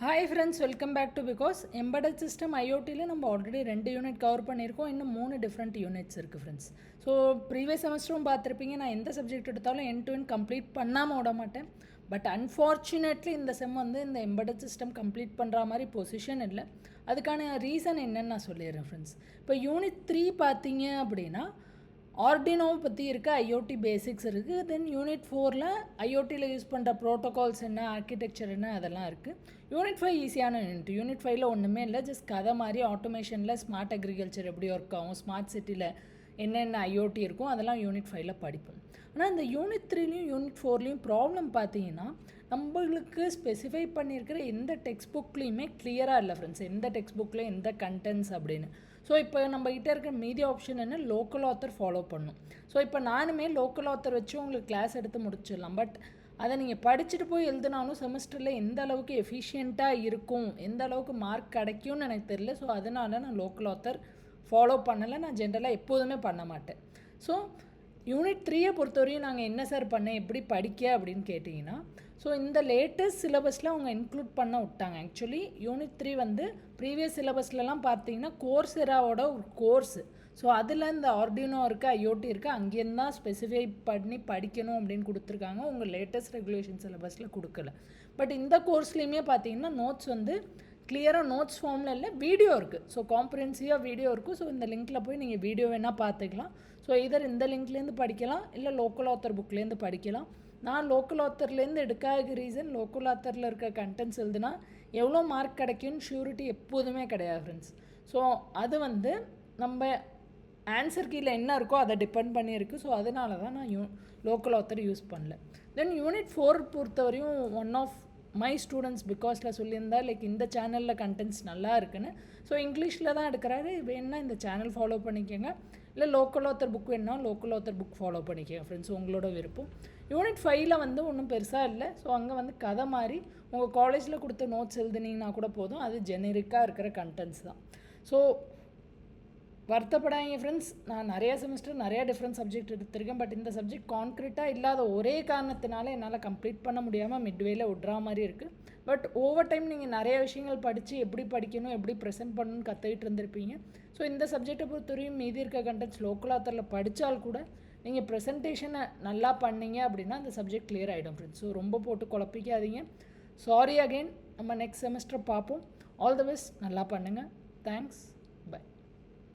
Hi friends, welcome back to because embedded system ஐஓடியில் நம்ம already 2 unit cover பண்ணியிருக்கோம். இன்னும் 3 டிஃப்ரெண்ட் யூனிட்ஸ் இருக்குது ஃப்ரெண்ட்ஸ். ஸோ ப்ரீவியஸ் செமஸ்டரும் பார்த்துருப்பீங்க, நான் எந்த சப்ஜெக்ட் எடுத்தாலும் எண்ட் டு எண்ட் கம்ப்ளீட் பண்ணாமல் விட மாட்டேன். பட் அன்ஃபார்ச்சுனேட்லி இந்த செம் வந்து இந்த எம்பெடட் சிஸ்டம் கம்ப்ளீட் பண்ணுற மாதிரி பொசிஷன் இல்லை. அதுக்கான ரீசன் என்னன்னு நான் சொல்லிடுறேன் ஃப்ரெண்ட்ஸ். இப்போ யூனிட் 3 பார்த்தீங்க அப்படின்னா ஆர்டினோவை பற்றி இருக்க ஐஓடி பேசிக்ஸ் இருக்குது. தென் யூனிட் 4ல் ஐஓடியில் யூஸ் பண்ணுற ப்ரோட்டோகால்ஸ் என்ன, ஆர்கிடெக்சர் என்ன, அதெல்லாம் இருக்குது. யூனிட் 5 ஈஸியான யூனிட். யூனிட் 5ல் ஒன்றுமே இல்லை, ஜஸ்ட் கதை மாதிரி ஆட்டோமேஷனில் ஸ்மார்ட் அக்ரிகல்ச்சர் எப்படி ஒர்க் ஆகும், ஸ்மார்ட் சிட்டியில் என்னென்ன ஐஓடி இருக்கும், அதெல்லாம் யூனிட் 5ல் படிப்போம். ஆனால் இந்த யூனிட் 3லையும் யூனிட் 4லையும் ப்ராப்ளம் பார்த்தீங்கன்னா நம்மளுக்கு ஸ்பெசிஃபை பண்ணியிருக்கிற எந்த டெக்ஸ்ட் புக்லேயுமே கிளியராக இல்லை ஃப்ரெண்ட்ஸ், எந்த டெக்ஸ்ட் புக்கில் எந்த கண்டென்ட்ஸ் அப்படின்னு. ஸோ இப்போ நம்மகிட்ட இருக்கிற மீதி ஆப்ஷன் என்ன, லோக்கல் ஆத்தர் ஃபாலோ பண்ணும். ஸோ இப்போ நானுமே லோக்கல் ஆத்தர் வச்சு உங்களுக்கு கிளாஸ் எடுத்து முடிச்சிடலாம். பட் அதை நீங்கள் படிச்சுட்டு போய் எழுதினாலும் செமஸ்டரில் எந்த அளவுக்கு எஃபிஷியண்ட்டாக இருக்கும், எந்த அளவுக்கு மார்க் கிடைக்கும்னு எனக்கு தெரியல. ஸோ அதனால நான் லோக்கல் ஆத்தர் ஃபாலோ பண்ணலை. நான் ஜென்ரலாக எப்போதுமே பண்ண மாட்டேன். ஸோ யூனிட் 3யை பொறுத்தவரையும் நாங்கள் என்ன சார் பண்ணேன், எப்படி படிக்க அப்படின்னு கேட்டிங்கன்னா, ஸோ இந்த லேட்டஸ்ட் சிலபஸில் அவங்க இன்க்ளூட் பண்ண விட்டாங்க. ஆக்சுவலி யூனிட் 3 வந்து ப்ரீவியஸ் சிலபஸ்லலாம் பார்த்தீங்கன்னா கோர்செராவோட ஒரு கோர்ஸு. ஸோ அதில் இந்த ஆர்டினோ இருக்குது, ஐஓடி இருக்குது, அங்கேருந்து தான் ஸ்பெசிஃபை பண்ணி படிக்கணும் அப்படின்னு கொடுத்துருக்காங்க. உங்கள் லேட்டஸ்ட் ரெகுலேஷன் சிலபஸில் கொடுக்கல. பட் இந்த கோர்ஸ்லேயுமே பார்த்தீங்கன்னா நோட்ஸ் வந்து கிளியராக நோட்ஸ் ஃபார்மில் இல்லை, வீடியோ இருக்குது. ஸோ காம்ப்ரிஹென்சிவாக வீடியோ இருக்குது. ஸோ இந்த லிங்க்கில் போய் நீங்கள் வீடியோ வேணால் பார்த்துக்கலாம். ஸோ இதர் இந்த லிங்க்லேருந்து படிக்கலாம், இல்லை லோக்கல் ஆத்தர் புக்லேருந்து படிக்கலாம். நான் லோக்கல் ஆத்தர்லேருந்து எடுக்காத ரீசன், லோக்கல் ஆத்தரில் இருக்க கண்டென்ட்ஸ் எழுதுனா எவ்வளோ மார்க் கிடைக்கும்னு ஷூரிட்டி எப்போதுமே கிடையாது ஃப்ரெண்ட்ஸ். ஸோ அது வந்து நம்ம ஆன்சர் கீழே என்ன இருக்கோ அதை டிபெண்ட் பண்ணியிருக்கு. ஸோ அதனால தான் நான் லோக்கல் ஆத்தர் யூஸ் பண்ணல. தென் யூனிட் 4 பொறுத்தவரையும் ஒன் ஆஃப் மை ஸ்டூடெண்ட்ஸ் பிகாஸில் சொல்லியிருந்தா லைக் இந்த சேனலில் கண்டென்ட்ஸ் நல்லா இருக்குன்னு. ஸோ இங்கிலீஷில் தான் எடுக்கிறாரு, வேணுன்னா இந்த சேனல் ஃபாலோ பண்ணிக்கோங்க, இல்லை லோக்கல் ஆத்தர் புக் வேணுன்னா லோக்கல் ஆத்தர் புக் ஃபாலோ பண்ணிக்கோங்க ஃப்ரெண்ட்ஸ், உங்களோட விருப்பம். யூனிட் 5ல் வந்து ஒன்றும் பெருசாக இல்லை. ஸோ அங்கே வந்து கதை மாதிரி உங்கள் காலேஜில் கொடுத்த நோட்ஸ் எழுதுனீங்கன்னா கூட போதும், அது ஜெனரிக்காக இருக்கிற கண்டென்ட்ஸ் தான். ஸோ வருத்தப்படாதீங்க ஃப்ரெண்ட்ஸ், நான் நிறையா செமஸ்டர் நிறையா டிஃப்ரெண்ட் சப்ஜெக்ட் எடுத்திருக்கேன். பட் இந்த சப்ஜெக்ட் கான்க்ரீட்டாக இல்லாத ஒரே காரணத்தினால என்னால் கம்ப்ளீட் பண்ண முடியாமல் மிட்வேல விட்றா மாதிரி இருக்குது. பட் ஓவர் டைம் நீங்கள் நிறைய விஷயங்கள் படித்து எப்படி படிக்கணும், எப்படி ப்ரெசென்ட் பண்ணணும்னு கற்றுக்கிட்டு இருந்திருப்பீங்க. ஸோ இந்த சப்ஜெக்டை பொறுத்தவரையும் மீதி இருக்க கண்டென்ட்ஸ் லோக்கல் ஆத்தரில் படித்தால் கூட நீங்கள் ப்ரெசன்டேஷனை நல்லா பண்ணீங்க அப்படின்னா அந்த சப்ஜெக்ட் கிளியர் ஆகிடும் ஃப்ரெண்ட்ஸ். ஸோ ரொம்ப போட்டு குழப்பிக்காதீங்க. சாரி அகெயின், நம்ம நெக்ஸ்ட் செமஸ்டர் பார்ப்போம். ஆல் தி பெஸ்ட், நல்லா பண்ணுங்கள். தேங்க்ஸ்.